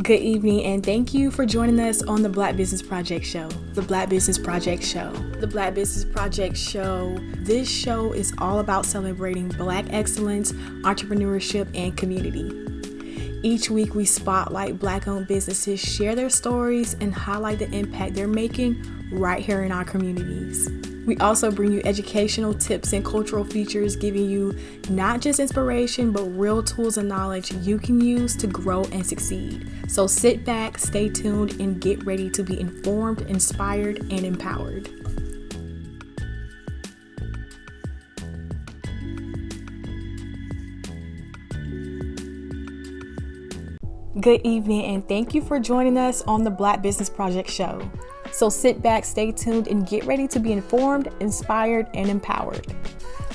Good evening, and thank you for joining us on the Black Business Project Show. The Black Business Project Show. The Black Business Project Show. This show is all about celebrating Black excellence, entrepreneurship, and community. Each week, we spotlight Black-owned businesses, share their stories, and highlight the impact they're making right here in our communities. We also bring you educational tips and cultural features, giving you not just inspiration, but real tools and knowledge you can use to grow and succeed. So sit back, stay tuned, and get ready to be informed, inspired, and empowered. Good evening, and thank you for joining us on the Black Business Project Show. So sit back, stay tuned, and get ready to be informed, inspired, and empowered.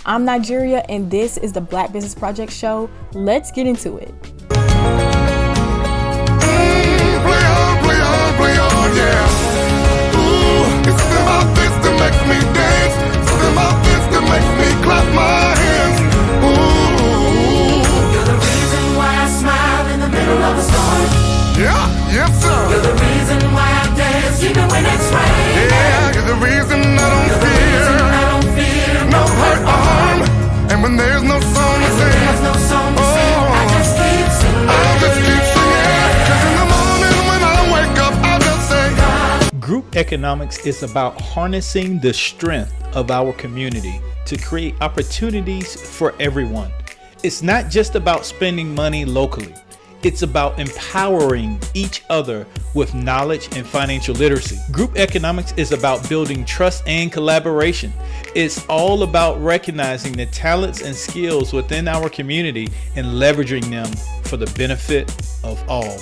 I'm Nigeria, and this is the Black Business Project Show. Let's get into it. Play on, yeah. Ooh, it's something about this that makes me dance. Something about this that makes me clap my hands. Ooh. You're the reason why I smile in the middle of a storm. Yeah, yes sir. You're the reason why I dance even when it's raining. Yeah, you're the reason I don't You're the reason I don't fear no hurt or harm. And when there's no song to sing, there's no song to sing, I just keep singing. I'll just keep singing. 'Cause in the morning when I wake up, I'll just say, Group economics is about harnessing the strength of our community to create opportunities for everyone. It's not just about spending money locally. It's about empowering each other with knowledge and financial literacy. Group economics is about building trust and collaboration. It's all about recognizing the talents and skills within our community and leveraging them for the benefit of all.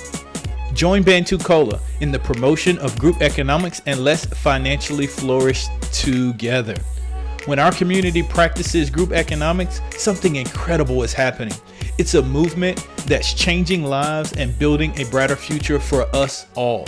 Join Bantu Cola in the promotion of group economics and let's financially flourish together. When our community practices group economics, something incredible is happening. It's a movement that's changing lives and building a brighter future for us all.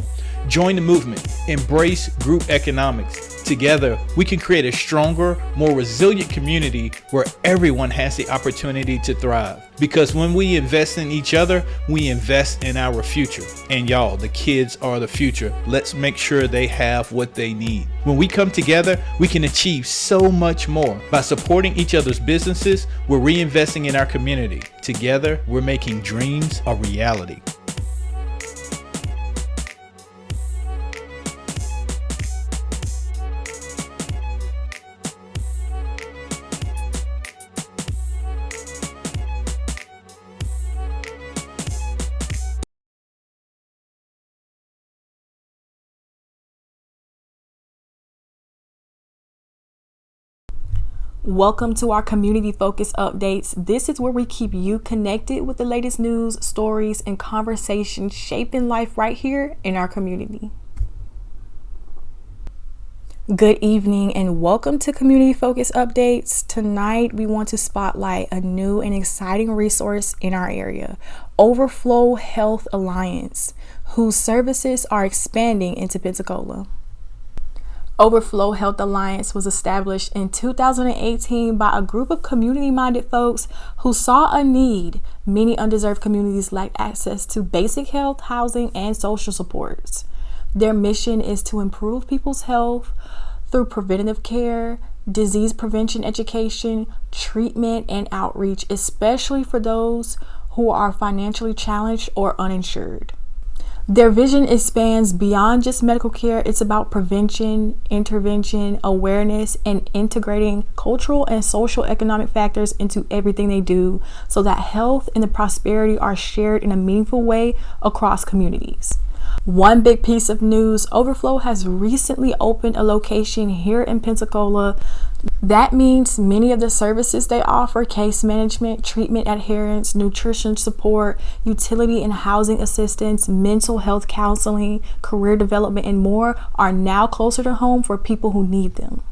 Join the movement. Embrace group economics. Together, we can create a stronger, more resilient community where everyone has the opportunity to thrive. Because when we invest in each other, we invest in our future. And y'all, the kids are the future. Let's make sure they have what they need. When we come together, we can achieve so much more. By supporting each other's businesses, we're reinvesting in our community. Together, we're making dreams a reality. Welcome to our community focus updates. This is where we keep you connected with the latest news, stories, and conversations shaping life right here in our community. Good evening and welcome to Community Focus Updates. Tonight, we want to spotlight a new and exciting resource in our area, Overflow Health Alliance, whose services are expanding into Pensacola. Overflow Health Alliance was established in 2018 by a group of community-minded folks who saw a need. Many undeserved communities lack access to basic health, housing, and social supports. Their mission is to improve people's health through preventative care, disease prevention education, treatment, and outreach, especially for those who are financially challenged or uninsured. Their vision expands beyond just medical care. It's about prevention, intervention, awareness, and integrating cultural and social economic factors into everything they do so that health and the prosperity are shared in a meaningful way across communities. One big piece of news, Overflow has recently opened a location here in Pensacola. That means many of the services they offer, case management, treatment adherence, nutrition support, utility and housing assistance, mental health counseling, career development, and more, are now closer to home for people who need them.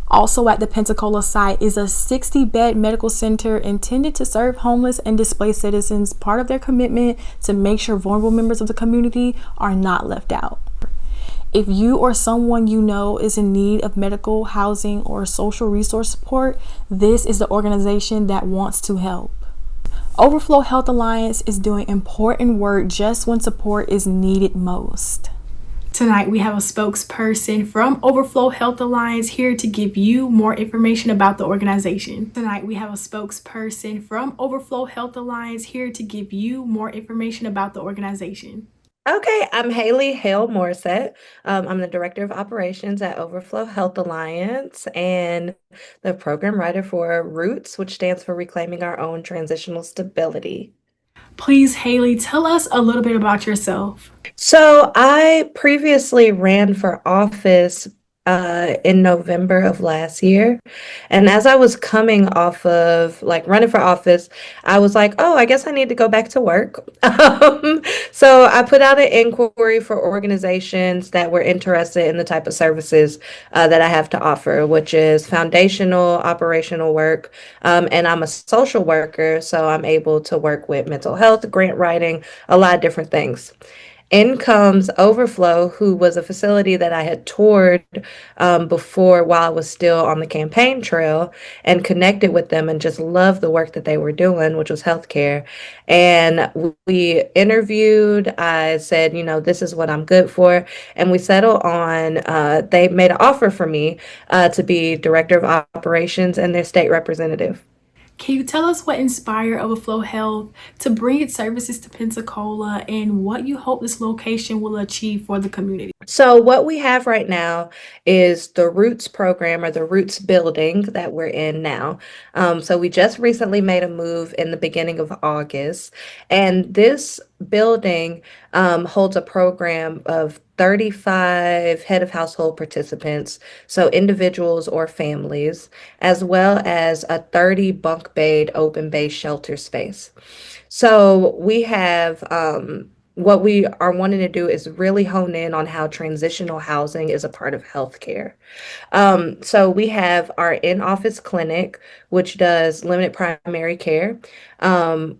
Also at the Pensacola site is a 60-bed medical center intended to serve homeless and displaced citizens, part of their commitment to make sure vulnerable members of the community are not left out. If you or someone you know is in need of medical, housing, or social resource support, this is the organization that wants to help. Overflow Health Alliance is doing important work just when support is needed most. Tonight, we have a spokesperson from Overflow Health Alliance here to give you more information about the organization. Tonight, we have a spokesperson from Overflow Health Alliance here to give you more information about the organization. Okay, I'm Haley Hale Morissette. I'm the Director of Operations at Overflow Health Alliance and the program writer for Roots, which stands for Reclaiming Our Own Transitional Stability. Please, Haley, tell us a little bit about yourself. So I previously ran for office in November of last year. And as I was coming off of like running for office, I was like, oh, I guess I need to go back to work. So I put out an inquiry for organizations that were interested in the type of services that I have to offer, which is foundational, operational work. And I'm a social worker, so I'm able to work with mental health, grant writing, a lot of different things. In comes Overflow, who was a facility that I had toured before while I was still on the campaign trail and connected with them and just loved the work that they were doing, which was healthcare. And we interviewed. I said, this is what I'm good for. And we settled on, they made an offer for me to be director of operations and their state representative. Can you tell us what inspired Overflow Health to bring its services to Pensacola and what you hope this location will achieve for the community? So what we have right now is the Roots program or the Roots building that we're in now. So we just recently made a move in the beginning of August, and this building holds a program of 35 head of household participants, so individuals or families, as well as a 30 bunk bed open base shelter space. So we have what we are wanting to do is really hone in on how transitional housing is a part of healthcare. So we have our in-office clinic, which does limited primary care.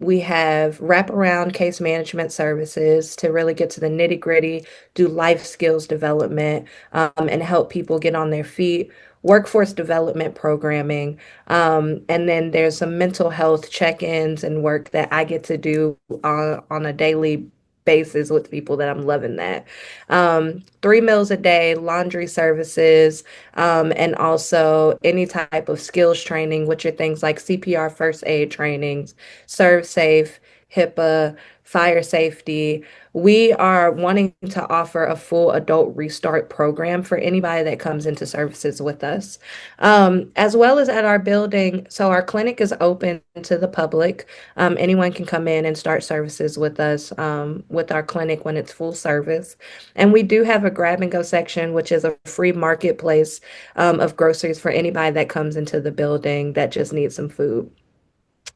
We have wraparound case management services to really get to the nitty-gritty, do life skills development, and help people get on their feet. Workforce development programming. And then there's some mental health check-ins and work that I get to do on a daily basis with people that I'm loving that. 3 meals a day, laundry services, and also any type of skills training, which are things like CPR, first aid trainings, serve safe, HIPAA, fire safety. We are wanting to offer a full adult restart program for anybody that comes into services with us, as well as at our building. So our clinic is open to the public. Anyone can come in and start services with us with our clinic when it's full service. And we do have a grab and go section, which is a free marketplace of groceries for anybody that comes into the building that just needs some food.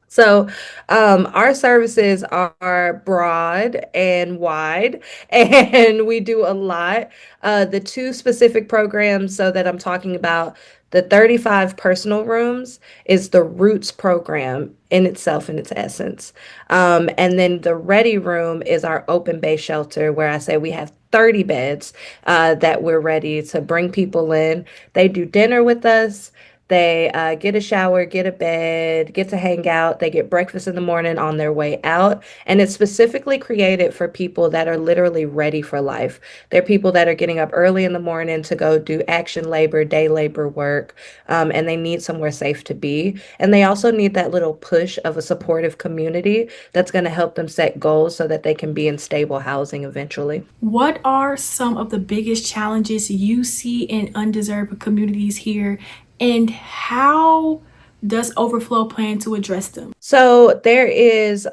So, our services are broad and wide, and we do a lot. The two specific programs, so that I'm talking about, the 35 personal rooms is the Roots program in itself, in its essence. And then the Ready Room is our open base shelter, where I say we have 30 beds that we're ready to bring people in. They do dinner with us. They get a shower, get a bed, get to hang out. They get breakfast in the morning on their way out. And it's specifically created for people that are literally ready for life. They're people that are getting up early in the morning to go do action labor, day labor work, and they need somewhere safe to be. And they also need that little push of a supportive community that's going to help them set goals so that they can be in stable housing eventually. What are some of the biggest challenges you see in undeserved communities here, and how does Overflow plan to address them? So there is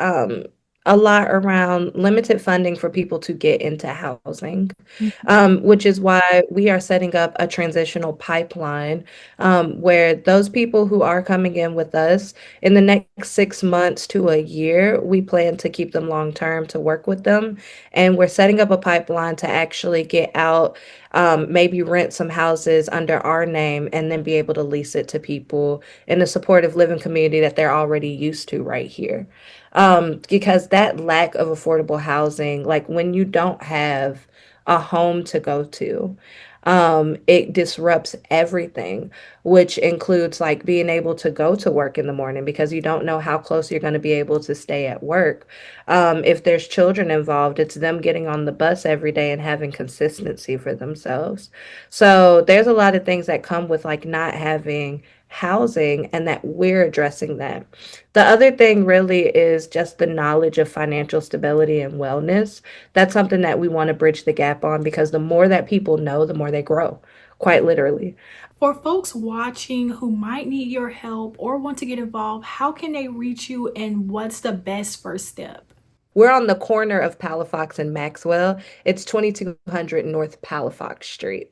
a lot around limited funding for people to get into housing, which is why we are setting up a transitional pipeline where those people who are coming in with us in the next 6 months to a year, we plan to keep them long term to work with them. And we're setting up a pipeline to actually get out, maybe rent some houses under our name and then be able to lease it to people in a supportive living community that they're already used to right here. Because that lack of affordable housing, like when you don't have a home to go to, It disrupts everything, which includes like being able to go to work in the morning because you don't know how close you're going to be able to stay at work. If there's children involved, it's them getting on the bus every day and having consistency for themselves. So there's a lot of things that come with like not having housing and that we're addressing that. The other thing really is just the knowledge of financial stability and wellness. That's something that we want to bridge the gap on because the more that people know, the more they grow, quite literally. For folks watching who might need your help or want to get involved, how can they reach you and what's the best first step? We're on the corner of Palafox and Maxwell. It's 2200 North Palafox Street.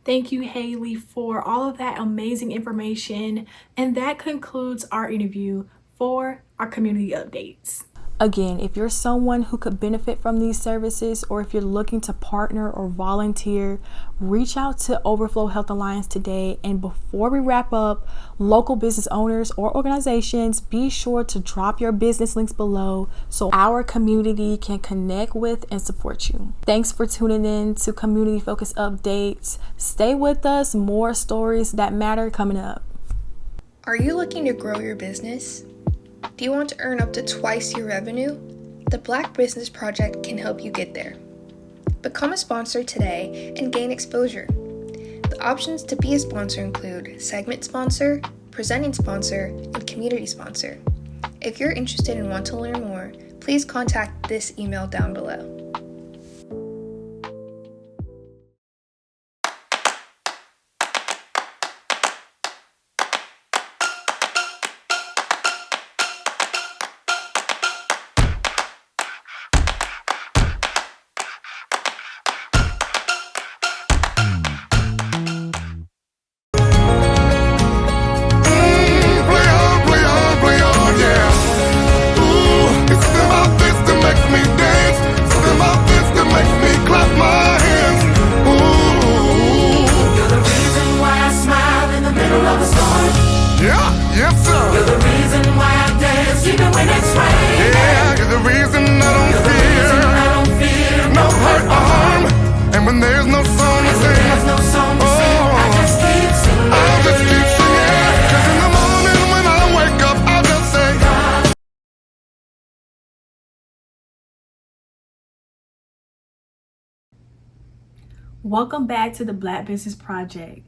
Thank you, Haley, for all of that amazing information. And that concludes our interview for our community updates. Again, if you're someone who could benefit from these services, or if you're looking to partner or volunteer, reach out to Overflow Health Alliance today. And before we wrap up, local business owners or organizations, be sure to drop your business links below so our community can connect with and support you. Thanks for tuning in to Community Focus Updates. Stay with us, more stories that matter coming up. Are you looking to grow your business? Do you want to earn up to twice your revenue? The Black Business Project can help you get there. Become a sponsor today and gain exposure. The options to be a sponsor include segment sponsor, presenting sponsor, and community sponsor. If you're interested and want to learn more, please contact this email down below. Welcome back to the Black Business Project.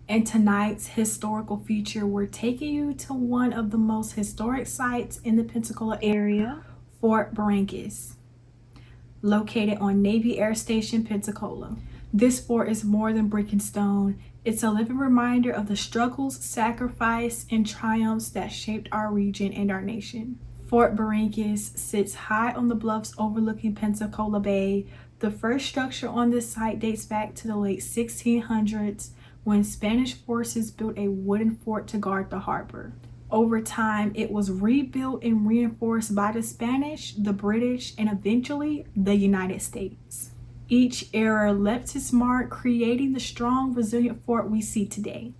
In tonight's historical feature, we're taking you to one of the most historic sites in the Pensacola area, Fort Barrancas, located on Navy Air Station, Pensacola. This fort is more than brick and stone. It's a living reminder of the struggles, sacrifice, and triumphs that shaped our region and our nation. Fort Barrancas sits high on the bluffs overlooking Pensacola Bay. The first structure on this site dates back to the late 1600s when Spanish forces built a wooden fort to guard the harbor. Over time, it was rebuilt and reinforced by the Spanish, the British, and eventually the United States. Each era left its mark, creating the strong, resilient fort we see today.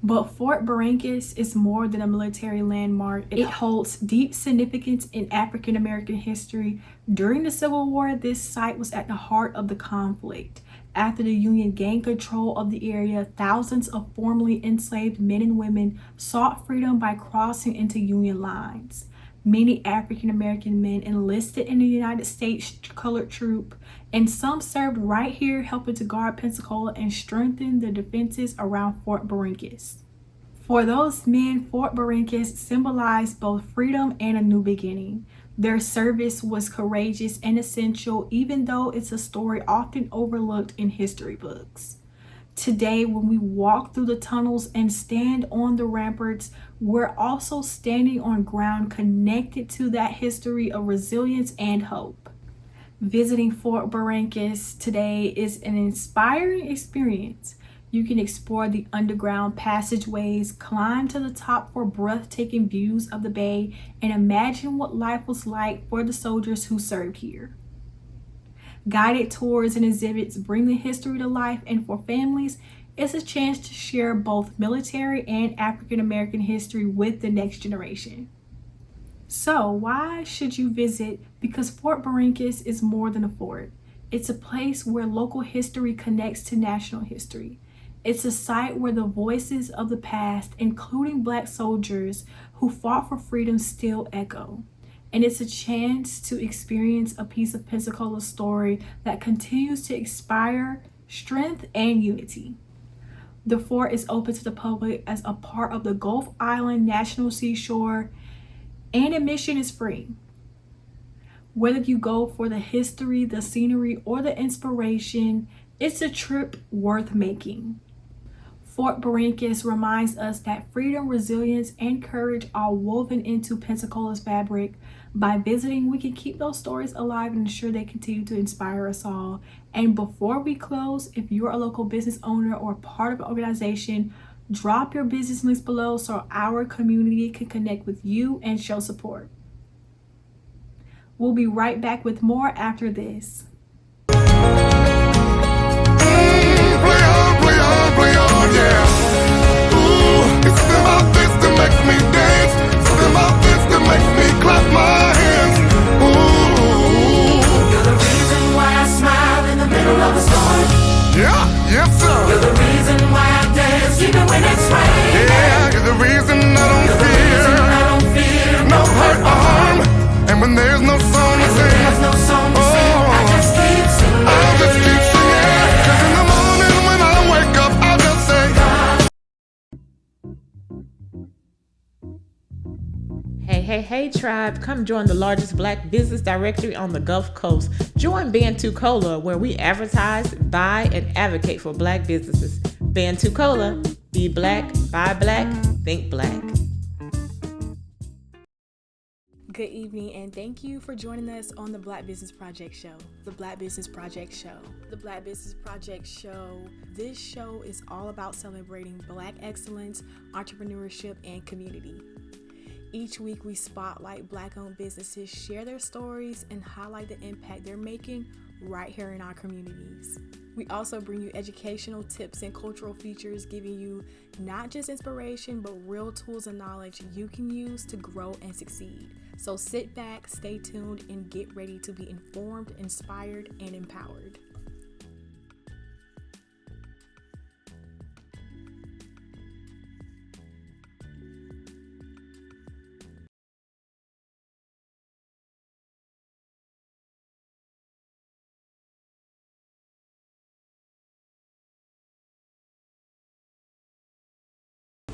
But Fort Barrancas is more than a military landmark. It holds deep significance in African American history. During the Civil War, this site was at the heart of the conflict. After the Union gained control of the area, thousands of formerly enslaved men and women sought freedom by crossing into Union lines. Many African American men enlisted in the United States Colored Troop, and some served right here, helping to guard Pensacola and strengthen the defenses around Fort Barrancas. For those men, Fort Barrancas symbolized both freedom and a new beginning. Their service was courageous and essential, even though it's a story often overlooked in history books. Today, when we walk through the tunnels and stand on the ramparts, we're also standing on ground connected to that history of resilience and hope. Visiting Fort Barrancas today is an inspiring experience. You can explore the underground passageways, climb to the top for breathtaking views of the bay, and imagine what life was like for the soldiers who served here. Guided tours and exhibits bring the history to life, and for families, it's a chance to share both military and African American history with the next generation. So why should you visit? Because Fort Barrancas is more than a fort. It's a place where local history connects to national history. It's a site where the voices of the past, including Black soldiers who fought for freedom, still echo. And it's a chance to experience a piece of Pensacola's story that continues to inspire strength and unity. The fort is open to the public as a part of the Gulf Island National Seashore, and admission is free. Whether you go for the history, the scenery, or the inspiration, it's a trip worth making. Fort Barrancas reminds us that freedom, resilience, and courage are woven into Pensacola's fabric. By visiting, we can keep those stories alive and ensure they continue to inspire us all. And before we close, if you're a local business owner or part of an organization, drop your business links below so our community can connect with you and show support. We'll be right back with more after this. Play on, yeah. Ooh, it's something about this that makes me dance. Something about this that makes me clap my hands. Ooh. You're the reason why I smile in the middle of a storm. Yeah, yes sir. You're the reason why I dance even when it's raining. Yeah, you're the reason I don't You're the reason I don't fear no hurt or harm. And when there's no song to sing, There's no song to sing. I just keep singing. I'll just keep singing. 'Cause in the morning when I wake up, I'll just say, Hey, tribe, come join the largest Black business directory on the Gulf Coast. Join 𝐵𝑛𝐸𝐾𝐤, where we advertise, buy, and advocate for Black businesses. 𝐵𝑛𝐸𝐾𝐤, be Black, buy Black, think Black. Good evening, and thank you for joining us on the Black Business Project Show. The Black Business Project Show. The Black Business Project Show. This show is all about celebrating Black excellence, entrepreneurship, and community. Each week, we spotlight Black-owned businesses, share their stories, and highlight the impact they're making right here in our communities. We also bring you educational tips and cultural features, giving you not just inspiration, but real tools and knowledge you can use to grow and succeed. So sit back, stay tuned, and get ready to be informed, inspired, and empowered.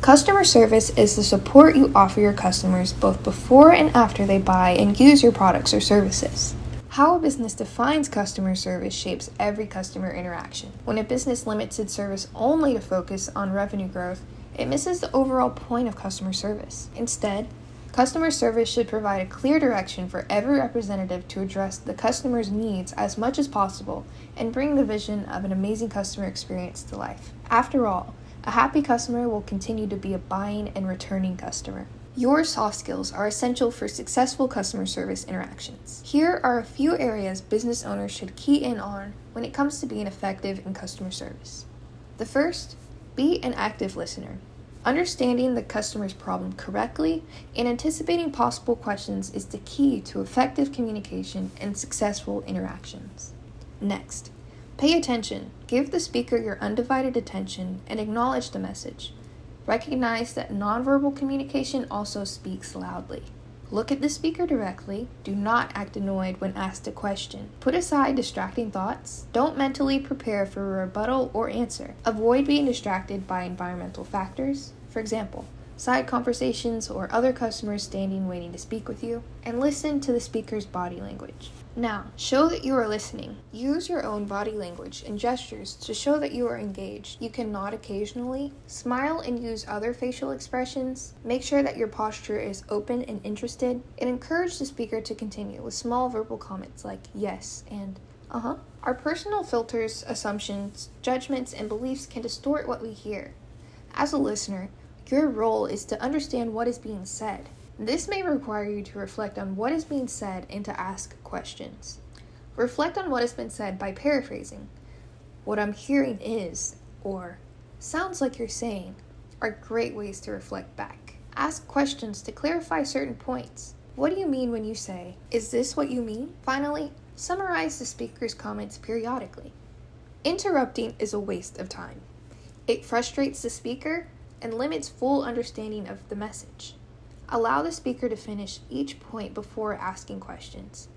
Customer service is the support you offer your customers both before and after they buy and use your products or services. How a business defines customer service shapes every customer interaction. When a business limits its service only to focus on revenue growth, it misses the overall point of customer service. Instead, customer service should provide a clear direction for every representative to address the customer's needs as much as possible and bring the vision of an amazing customer experience to life. After all, a happy customer will continue to be a buying and returning customer. Your soft skills are essential for successful customer service interactions. Here are a few areas business owners should key in on when it comes to being effective in customer service. The first, be an active listener. Understanding the customer's problem correctly and anticipating possible questions is the key to effective communication and successful interactions. Next, pay attention. Give the speaker your undivided attention and acknowledge the message. Recognize that nonverbal communication also speaks loudly. Look at the speaker directly. Do not act annoyed when asked a question. Put aside distracting thoughts. Don't mentally prepare for a rebuttal or answer. Avoid being distracted by environmental factors. For example, side conversations or other customers standing waiting to speak with you. And listen to the speaker's body language. Now, show that you are listening. Use your own body language and gestures to show that you are engaged. You can nod occasionally, smile and use other facial expressions. Make sure that your posture is open and interested, and encourage the speaker to continue with small verbal comments like yes and uh-huh. Our personal filters, assumptions, judgments, and beliefs can distort what we hear. As a listener, your role is to understand what is being said. This may require you to reflect on what is being said and to ask questions. Reflect on what has been said by paraphrasing. What I'm hearing is, or sounds like you're saying, are great ways to reflect back. Ask questions to clarify certain points. What do you mean when you say, is this what you mean? Finally, Summarize the speaker's comments periodically. Interrupting is a waste of time. It frustrates the speaker and limits full understanding of the message. Allow the speaker to finish each point before asking questions.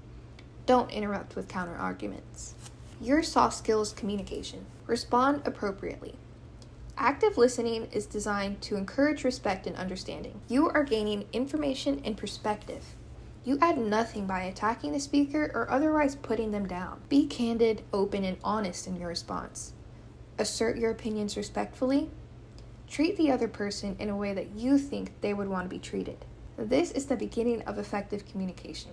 Don't interrupt with counter-arguments. Your soft skills communication. Respond appropriately. Active listening is designed to encourage respect and understanding. You are gaining information and perspective. You add nothing by attacking the speaker or otherwise putting them down. Be candid, open, and honest in your response. Assert your opinions respectfully. Treat the other person in a way that you think they would want to be treated. This is the beginning of effective communication.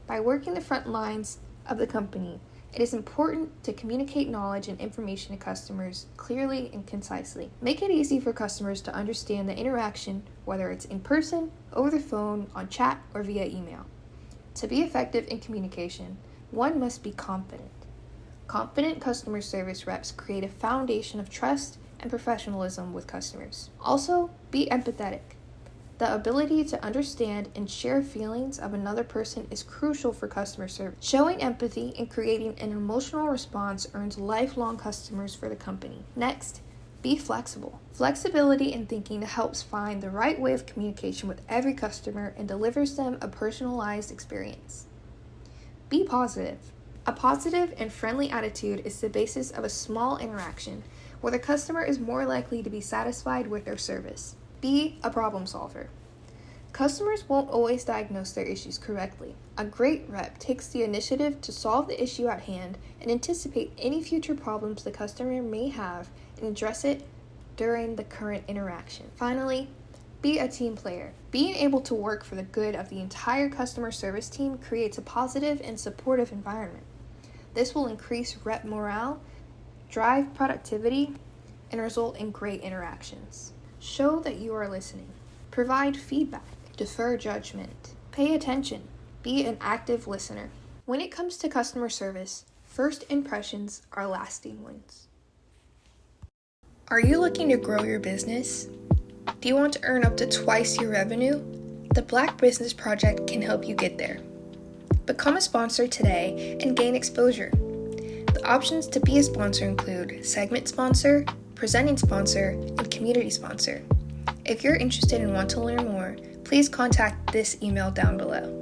By working the front lines of the company, it is important to communicate knowledge and information to customers clearly and concisely. Make it easy for customers to understand the interaction, whether it's in person, over the phone, on chat, or via email. To be effective in communication, one must be confident. Confident customer service reps create a foundation of trust and professionalism with customers. Also, be empathetic. The ability to understand and share feelings of another person is crucial for customer service. Showing empathy and creating an emotional response earns lifelong customers for the company. Next, be flexible. Flexibility in thinking helps find the right way of communication with every customer and delivers them a personalized experience. Be positive. A positive and friendly attitude is the basis of a small interaction where the customer is more likely to be satisfied with their service. Be a problem solver. Customers won't always diagnose their issues correctly. A great rep takes the initiative to solve the issue at hand and anticipate any future problems the customer may have and address it during the current interaction. Finally, be a team player. Being able to work for the good of the entire customer service team creates a positive and supportive environment. This will increase rep morale, drive productivity, and result in great interactions. Show that you are listening. Provide feedback. Defer judgment. Pay attention. Be an active listener. When it comes to customer service, first impressions are lasting ones. Are you looking to grow your business? Do you want to earn up to twice your revenue? The Black Business Project can help you get there. Become a sponsor today and gain exposure. The options to be a sponsor include segment sponsor, presenting sponsor, and community sponsor. If you're interested and want to learn more, please contact this email down below.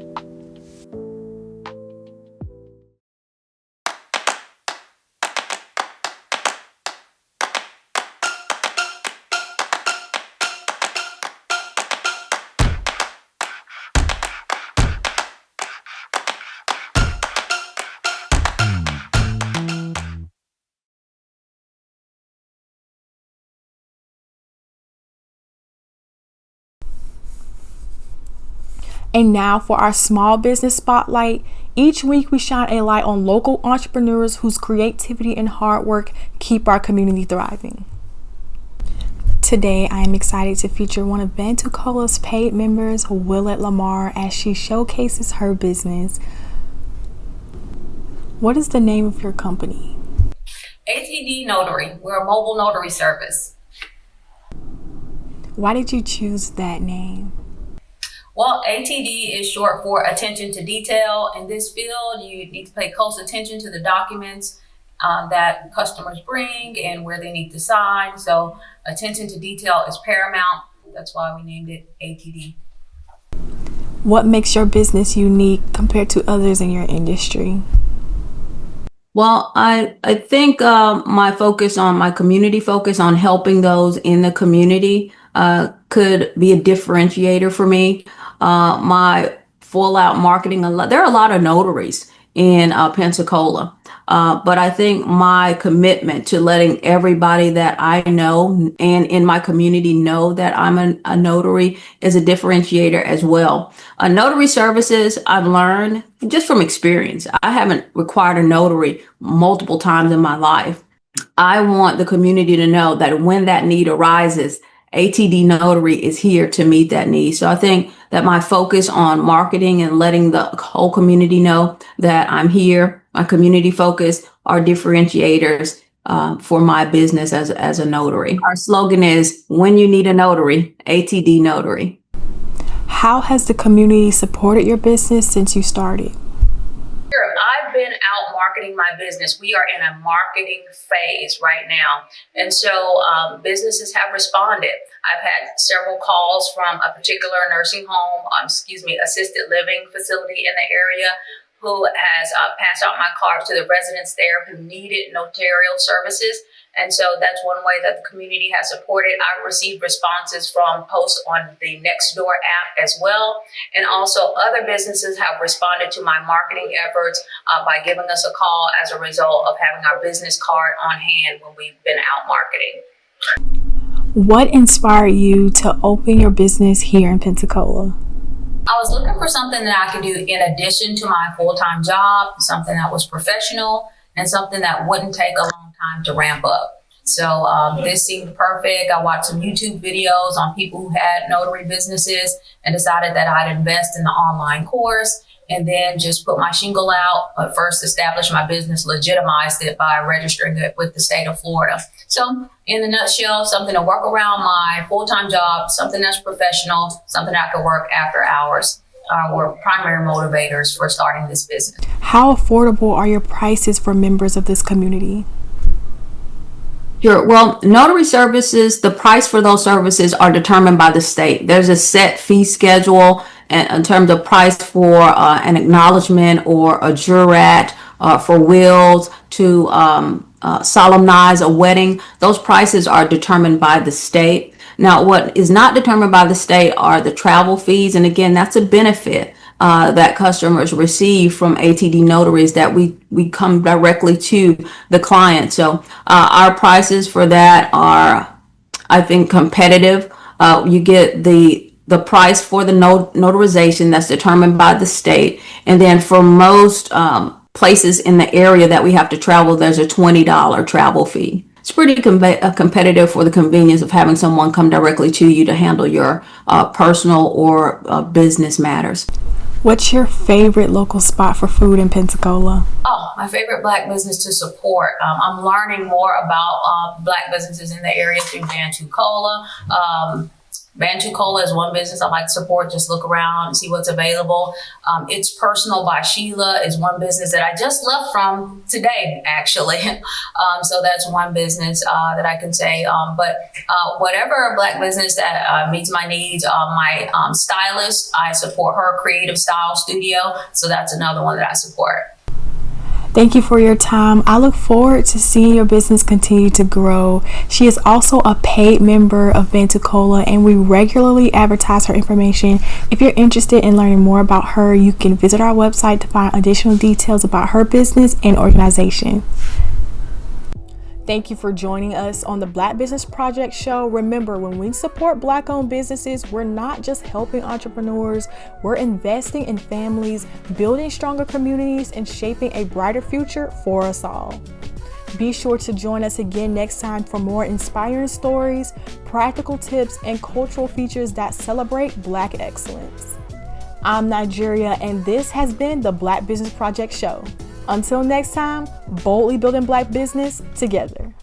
And now for our small business spotlight. Each week we shine a light on local entrepreneurs whose creativity and hard work keep our community thriving. Today I am excited to feature one of 𝐁𝐿's paid members, Willett Lamar, as she showcases her business. What is the name of your company? ATD Notary. We're a mobile notary service. Why did you choose that name? Well, ATD is short for attention to detail. In this field, you need to pay close attention to the documents that customers bring and where they need to sign. So attention to detail is paramount. That's why we named it ATD. What makes your business unique compared to others in your industry? Well, I think my community focus on helping those in the community could be a differentiator for me. My full out marketing, there are a lot of notaries in Pensacola, but I think my commitment to letting everybody that I know and in my community know that I'm a notary is a differentiator as well. Notary services, I've learned just from experience. I haven't required a notary multiple times in my life. I want the community to know that when that need arises, ATD Notary is here to meet that need. So I think that my focus on marketing and letting the whole community know that I'm here, my community focus, are differentiators for my business as a notary. Our slogan is, when you need a notary, ATD Notary. How has the community supported your business since you started? Sure. I've have been out marketing my business. We are in a marketing phase right now. And so businesses have responded. I've had several calls from a particular nursing home, assisted living facility in the area who has passed out my cards to the residents there who needed notarial services. And so that's one way that the community has supported. I've received responses from posts on the Nextdoor app as well. And also other businesses have responded to my marketing efforts by giving us a call as a result of having our business card on hand when we've been out marketing. What inspired you to open your business here in Pensacola? I was looking for something that I could do in addition to my full-time job, something that was professional and something that wouldn't take a long time to ramp up. So this seemed perfect. I watched some YouTube videos on people who had notary businesses and decided that I'd invest in the online course and then just put my shingle out, but first establish my business, legitimized it by registering it with the state of Florida. So in a nutshell, something to work around my full-time job, something that's professional, something I could work after hours. Were primary motivators for starting this business. How affordable are your prices for members of this community? Sure. Well, notary services, the price for those services are determined by the state. There's a set fee schedule in terms of price for an acknowledgement or a jurat, for wills, to solemnize a wedding. Those prices are determined by the state. Now, what is not determined by the state are the travel fees. And again, that's a benefit that customers receive from ATD notaries, that we come directly to the client. So our prices for that are, I think, competitive. You get the price for the notarization that's determined by the state. And then for most places in the area that we have to travel, there's a $20 travel fee. It's pretty competitive for the convenience of having someone come directly to you to handle your personal or business matters. What's your favorite local spot for food in Pensacola? Oh, my favorite Black business to support. I'm learning more about Black businesses in the area through 𝐁𝐥𝐚𝐜𝐤. 𝐁𝐥𝐿 I like business I like to support. Just look around and see what's available. It's Personal by Sheila is one business that I just left from today, actually. So that's one business that I can say. But whatever Black business that meets my needs, my stylist, I support her creative style studio. So that's another one that I support. Thank you for your time. I look forward to seeing your business continue to grow. She is also a paid member of Pensacola, and we regularly advertise her information. If you're interested in learning more about her, you can visit our website to find additional details about her business and organization. Thank you for joining us on the Black Business Project Show. Remember, when we support Black-owned businesses, we're not just helping entrepreneurs, we're investing in families, building stronger communities, and shaping a brighter future for us all. Be sure to join us again next time for more inspiring stories, practical tips, and cultural features that celebrate Black excellence. I'm Nigeria, and this has been the Black Business Project Show. Until next time, boldly building Black business together.